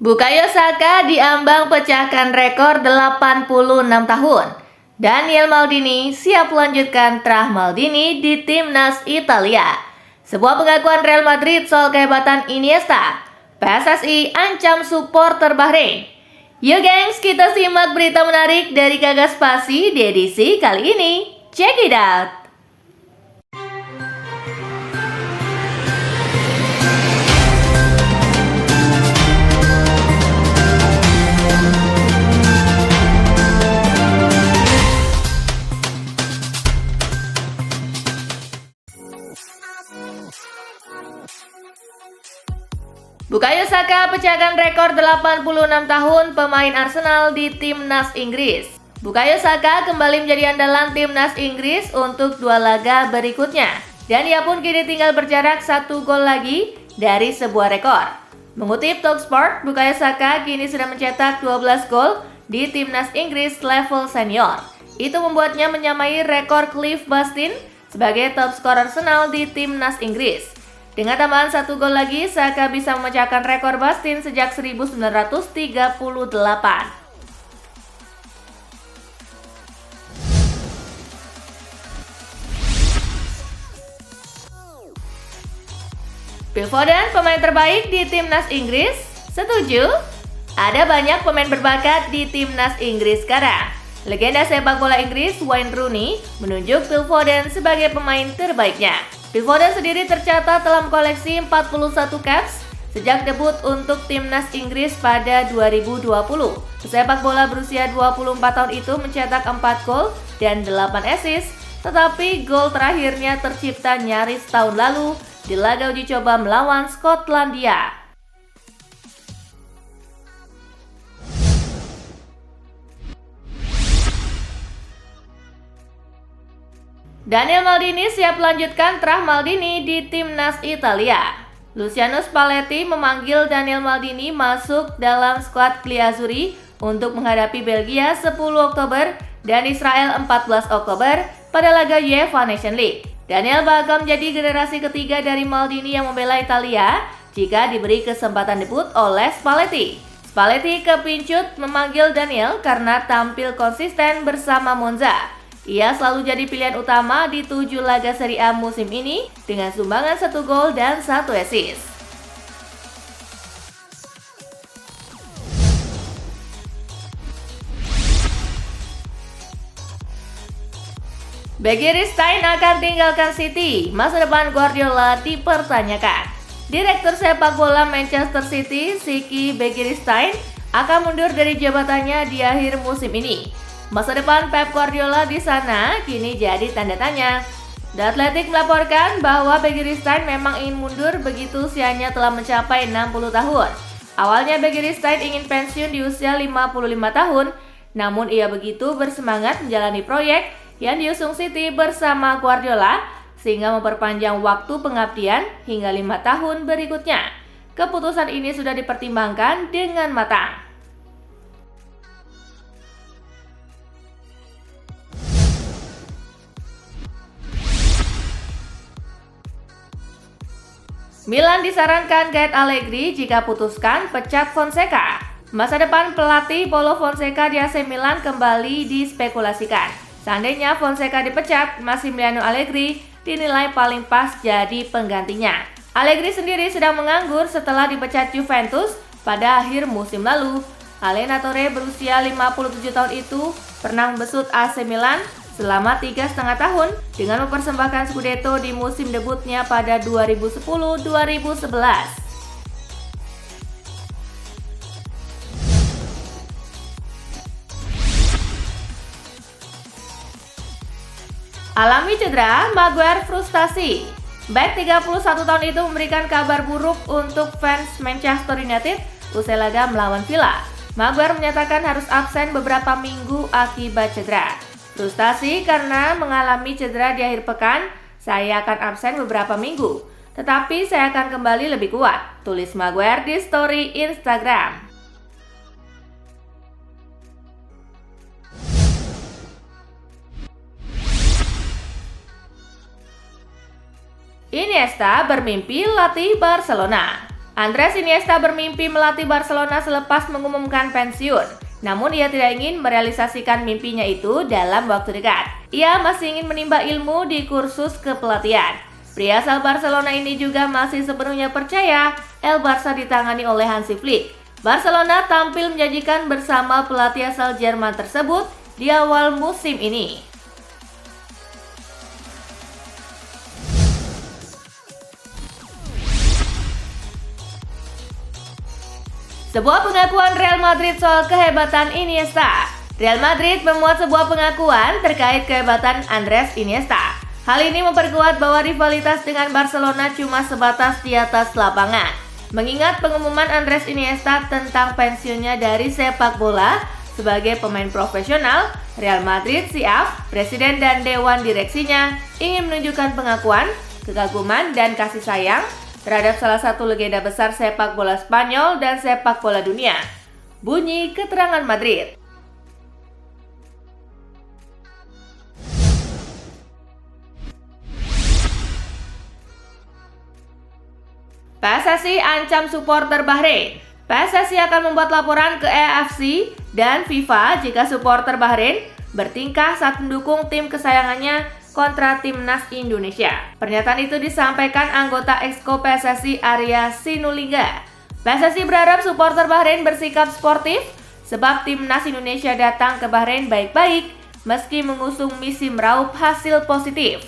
Bukayo Saka diambang pecahkan rekor 86 tahun. Daniel Maldini siap melanjutkan Trah Maldini di timnas Italia. Sebuah pengakuan Real Madrid soal kehebatan Iniesta. PSSI ancam supporter Bahrain. Yuk gengs, kita simak berita menarik dari Gagas Spasi di edisi kali ini. Check it out! Bukayo Saka pecahkan rekor 86 tahun pemain Arsenal di timnas Inggris. Bukayo Saka kembali menjadi andalan timnas Inggris untuk 2 laga berikutnya. Dan ia pun kini tinggal berjarak 1 gol lagi dari sebuah rekor. Mengutip Talksport, Bukayo Saka kini sudah mencetak 12 gol di timnas Inggris level senior. Itu membuatnya menyamai rekor Cliff Bustin sebagai top skor Arsenal di timnas Inggris. Dengan tambahan 1 gol lagi, Saka bisa memecahkan rekor Bustin sejak 1938. Phil Foden, pemain terbaik di timnas Inggris? Setuju? Ada banyak pemain berbakat di timnas Inggris sekarang. Legenda sepak bola Inggris Wayne Rooney menunjuk Phil Foden sebagai pemain terbaiknya. Phil Foden sendiri tercatat dalam koleksi 41 caps sejak debut untuk timnas Inggris pada 2020. Pesepak bola berusia 24 tahun itu mencetak 4 gol dan 8 assist, tetapi gol terakhirnya tercipta nyaris tahun lalu di laga uji coba melawan Skotlandia. Daniel Maldini siap melanjutkan Trah Maldini di timnas Italia. Luciano Spalletti memanggil Daniel Maldini masuk dalam skuad Gliazzurri untuk menghadapi Belgia 10 Oktober dan Israel 14 Oktober pada laga UEFA Nations League. Daniel bakal menjadi generasi ketiga dari Maldini yang membela Italia jika diberi kesempatan debut oleh Spalletti. Spalletti kepincut memanggil Daniel karena tampil konsisten bersama Monza. Ia selalu jadi pilihan utama di 7 laga Serie A musim ini dengan sumbangan 1 gol dan 1 assist. Begiristain akan tinggalkan City, masa depan Guardiola dipertanyakan. Direktur sepak bola Manchester City, Siki Begiristain, akan mundur dari jabatannya di akhir musim ini. Masa depan Pep Guardiola di sana kini jadi tanda tanya. The Athletic melaporkan bahwa Begiristain memang ingin mundur begitu usianya telah mencapai 60 tahun. Awalnya Begiristain ingin pensiun di usia 55 tahun, namun ia begitu bersemangat menjalani proyek yang diusung City bersama Guardiola sehingga memperpanjang waktu pengabdian hingga 5 tahun berikutnya. Keputusan ini sudah dipertimbangkan dengan matang. Milan disarankan Gaet Allegri jika putuskan pecat Fonseca. Masa depan pelatih Paulo Fonseca di AC Milan kembali dispekulasikan. Seandainya Fonseca dipecat, Massimiliano Allegri dinilai paling pas jadi penggantinya. Allegri sendiri sedang menganggur setelah dipecat Juventus pada akhir musim lalu. Allenatore berusia 57 tahun itu pernah membesut AC Milan selama 3,5 tahun dengan mempersembahkan Scudetto di musim debutnya pada 2010-2011. Alami cedera, Maguire frustasi. Back 31 tahun itu memberikan kabar buruk untuk fans Manchester United usai laga melawan Villa. Maguire menyatakan harus absen beberapa minggu akibat cedera. Frustasi karena mengalami cedera di akhir pekan, saya akan absen beberapa minggu. Tetapi saya akan kembali lebih kuat, tulis Maguire di story Instagram. Iniesta bermimpi latih Barcelona. Andres Iniesta bermimpi melatih Barcelona selepas mengumumkan pensiun. Namun ia tidak ingin merealisasikan mimpinya itu dalam waktu dekat. Ia masih ingin menimba ilmu di kursus kepelatihan. Pria asal Barcelona ini juga masih sepenuhnya percaya El Barça ditangani oleh Hansi Flick. Barcelona tampil menjanjikan bersama pelatih asal Jerman tersebut di awal musim ini. Sebuah pengakuan Real Madrid soal kehebatan Iniesta. Real Madrid memuat sebuah pengakuan terkait kehebatan Andres Iniesta. Hal ini memperkuat bahwa rivalitas dengan Barcelona cuma sebatas di atas lapangan. Mengingat pengumuman Andres Iniesta tentang pensiunnya dari sepak bola sebagai pemain profesional, Real Madrid siap, presiden dan dewan direksinya ingin menunjukkan pengakuan, kekaguman, dan kasih sayang terhadap salah satu legenda besar sepak bola Spanyol dan sepak bola dunia. Bunyi keterangan Madrid. PSSI ancam supporter Bahrain. PSSI akan membuat laporan ke AFC dan FIFA jika supporter Bahrain bertingkah saat mendukung tim kesayangannya kontra timnas Indonesia. Pernyataan itu disampaikan anggota Exco PSSI Arya Sinulinga. PSSI berharap supporter Bahrain bersikap sportif sebab timnas Indonesia datang ke Bahrain baik-baik meski mengusung misi meraup hasil positif.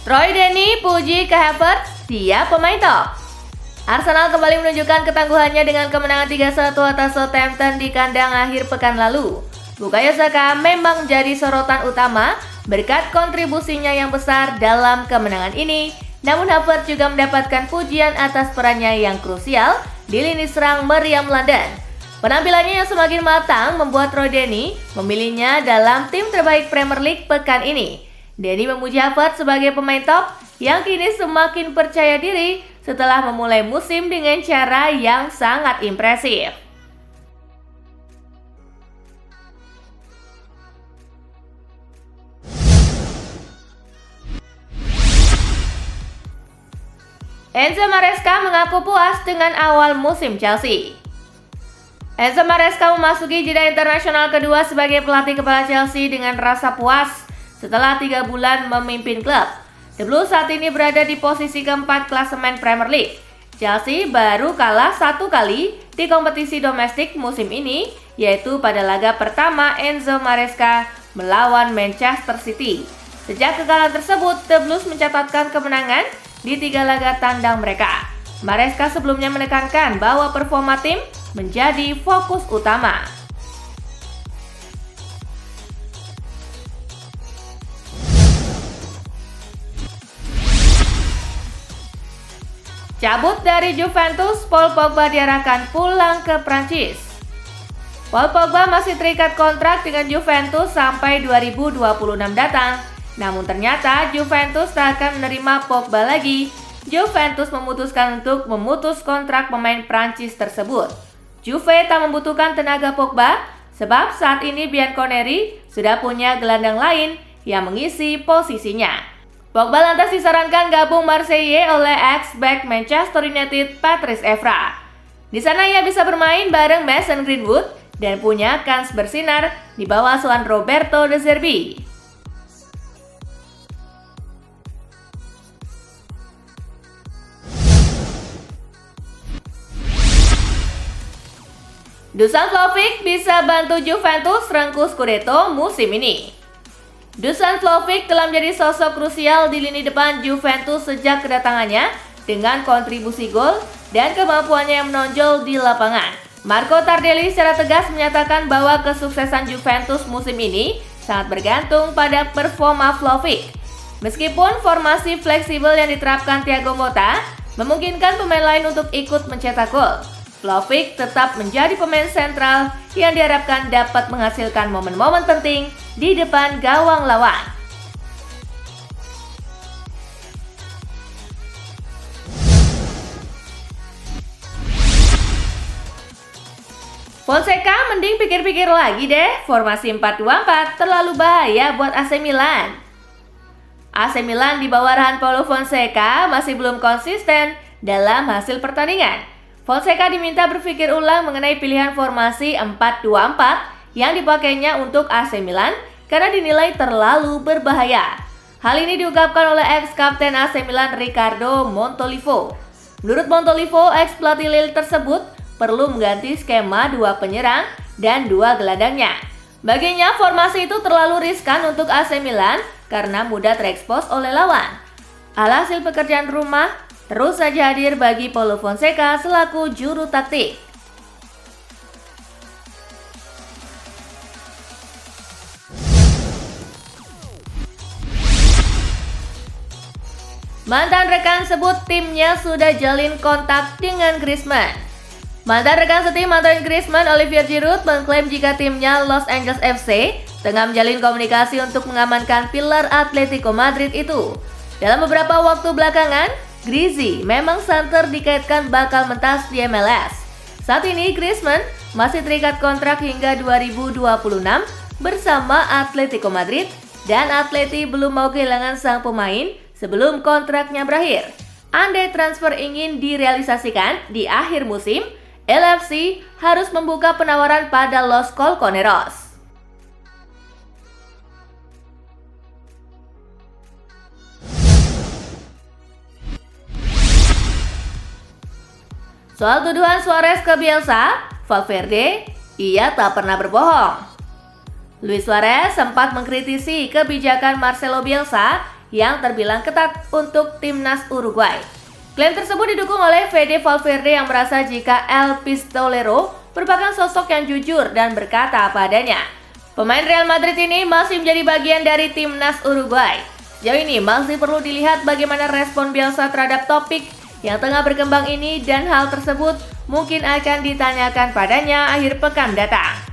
Troy Deeney puji ke Havertz, dia pemain top. Arsenal kembali menunjukkan ketangguhannya dengan kemenangan 3-1 atas Southampton di kandang akhir pekan lalu. Bukayo Saka memang jadi sorotan utama berkat kontribusinya yang besar dalam kemenangan ini. Namun Havertz juga mendapatkan pujian atas perannya yang krusial di lini serang meriam London. Penampilannya yang semakin matang membuat Troy Deeney memilihnya dalam tim terbaik Premier League pekan ini. Deeney memuji Havertz sebagai pemain top yang kini semakin percaya diri setelah memulai musim dengan cara yang sangat impresif. Enzo Maresca mengaku puas dengan awal musim Chelsea. Enzo Maresca memasuki jeda internasional kedua sebagai pelatih kepala Chelsea dengan rasa puas setelah 3 bulan memimpin klub. The Blues saat ini berada di posisi keempat klasemen Premier League. Chelsea baru kalah 1 kali di kompetisi domestik musim ini, yaitu pada laga pertama Enzo Maresca melawan Manchester City. Sejak kekalahan tersebut, The Blues mencatatkan kemenangan di 3 laga tandang mereka. Maresca sebelumnya menekankan bahwa performa tim menjadi fokus utama. Cabut dari Juventus, Paul Pogba diarahkan pulang ke Prancis. Paul Pogba masih terikat kontrak dengan Juventus sampai 2026 datang. Namun ternyata Juventus tak akan menerima Pogba lagi. Juventus memutuskan untuk memutus kontrak pemain Prancis tersebut. Juve tak membutuhkan tenaga Pogba sebab saat ini Bianconeri sudah punya gelandang lain yang mengisi posisinya. Pogba lantas disarankan gabung Marseille oleh ex-back Manchester United Patrice Evra. Di sana ia bisa bermain bareng Mason Greenwood dan punya kans bersinar di bawah asuhan Roberto De Zerbi. Dusan Vlahovic bisa bantu Juventus rengkuh Scudetto musim ini. Dusan Vlahovic telah menjadi sosok krusial di lini depan Juventus sejak kedatangannya dengan kontribusi gol dan kemampuannya yang menonjol di lapangan. Marco Tardelli secara tegas menyatakan bahwa kesuksesan Juventus musim ini sangat bergantung pada performa Vlahovic. Meskipun formasi fleksibel yang diterapkan Thiago Motta memungkinkan pemain lain untuk ikut mencetak gol, Vlahovic tetap menjadi pemain sentral yang diharapkan dapat menghasilkan momen-momen penting di depan gawang lawan. Fonseca mending pikir-pikir lagi deh, formasi 4-2-4 terlalu bahaya buat AC Milan. AC Milan di bawah arahan Paulo Fonseca masih belum konsisten dalam hasil pertandingan. Fonseca diminta berpikir ulang mengenai pilihan formasi 4-2-4 yang dipakainya untuk AC Milan karena dinilai terlalu berbahaya. Hal ini diungkapkan oleh ex-kapten AC Milan Riccardo Montolivo. Menurut Montolivo, ex-pelatih Lille tersebut perlu mengganti skema 2 penyerang dan 2 gelandangnya. Baginya, formasi itu terlalu riskan untuk AC Milan karena mudah terekspos oleh lawan. Alhasil pekerjaan rumah terus saja hadir bagi Paulo Fonseca selaku juru taktik. Mantan rekan sebut timnya sudah jalin kontak dengan Griezmann. Mantan rekan setim Antoine Griezmann, Olivier Giroud, mengklaim jika timnya Los Angeles FC tengah menjalin komunikasi untuk mengamankan pilar Atletico Madrid itu. Dalam beberapa waktu belakangan, Grizzy memang santer dikaitkan bakal mentas di MLS. Saat ini Griezmann masih terikat kontrak hingga 2026 bersama Atletico Madrid dan Atleti belum mau kehilangan sang pemain sebelum kontraknya berakhir. Andai transfer ingin direalisasikan di akhir musim, LFC harus membuka penawaran pada Los Colchoneros. Soal tuduhan Suarez ke Bielsa, Valverde, ia tak pernah berbohong. Luis Suarez sempat mengkritisi kebijakan Marcelo Bielsa yang terbilang ketat untuk timnas Uruguay. Klaim tersebut didukung oleh Fede Valverde yang merasa jika El Pistolero merupakan sosok yang jujur dan berkata apa adanya. Pemain Real Madrid ini masih menjadi bagian dari timnas Uruguay. Sejauh ini masih perlu dilihat bagaimana respon Bielsa terhadap topik yang tengah berkembang ini dan hal tersebut mungkin akan ditanyakan padanya akhir pekan datang.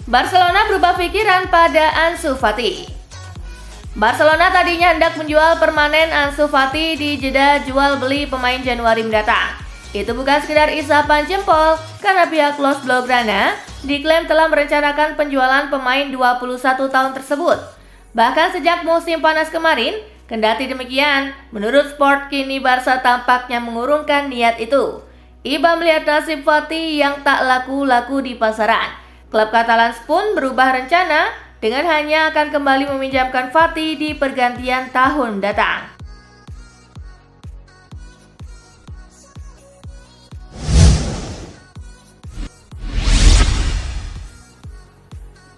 Barcelona berubah pikiran pada Ansu Fati. Barcelona tadinya hendak menjual permanen Ansu Fati di jeda jual beli pemain Januari mendatang. Itu bukan sekedar isapan jempol karena pihak Los Blaugrana diklaim telah merencanakan penjualan pemain 21 tahun tersebut. Bahkan sejak musim panas kemarin, kendati demikian, menurut Sport kini Barca tampaknya mengurungkan niat itu. Iba melihat nasib Fati yang tak laku-laku di pasaran. Klub Katalan pun berubah rencana dengan hanya akan kembali meminjamkan Fati di pergantian tahun datang.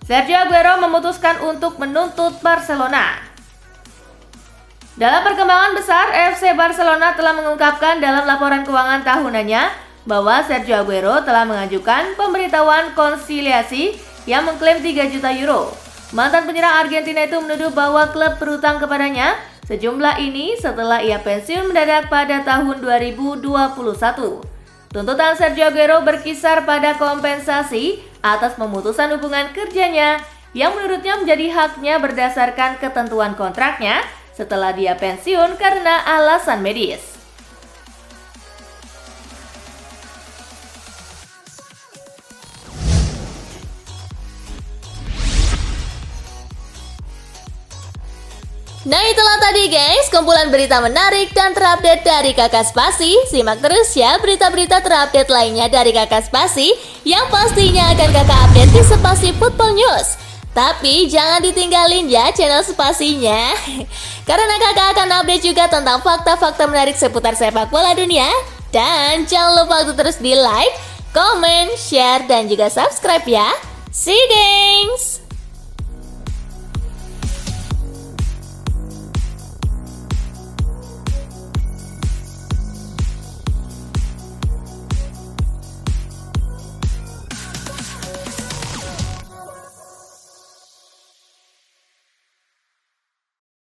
Sergio Aguero memutuskan untuk menuntut Barcelona. Dalam perkembangan besar, FC Barcelona telah mengungkapkan dalam laporan keuangan tahunannya bahwa Sergio Aguero telah mengajukan pemberitahuan konsiliasi yang mengklaim 3 juta euro. Mantan penyerang Argentina itu menuduh bahwa klub berutang kepadanya sejumlah ini setelah ia pensiun mendadak pada tahun 2021. Tuntutan Sergio Aguero berkisar pada kompensasi atas pemutusan hubungan kerjanya yang menurutnya menjadi haknya berdasarkan ketentuan kontraknya setelah dia pensiun karena alasan medis. Nah itulah tadi guys, kumpulan berita menarik dan terupdate dari Kakak Spasi. Simak terus ya berita-berita terupdate lainnya dari Kakak Spasi yang pastinya akan Kakak update di Spasi Football News. Tapi jangan ditinggalin ya channel Spasinya karena Kakak akan update juga tentang fakta-fakta menarik seputar sepak bola dunia. Dan jangan lupa untuk terus di like, comment, share, dan juga subscribe ya. See you guys!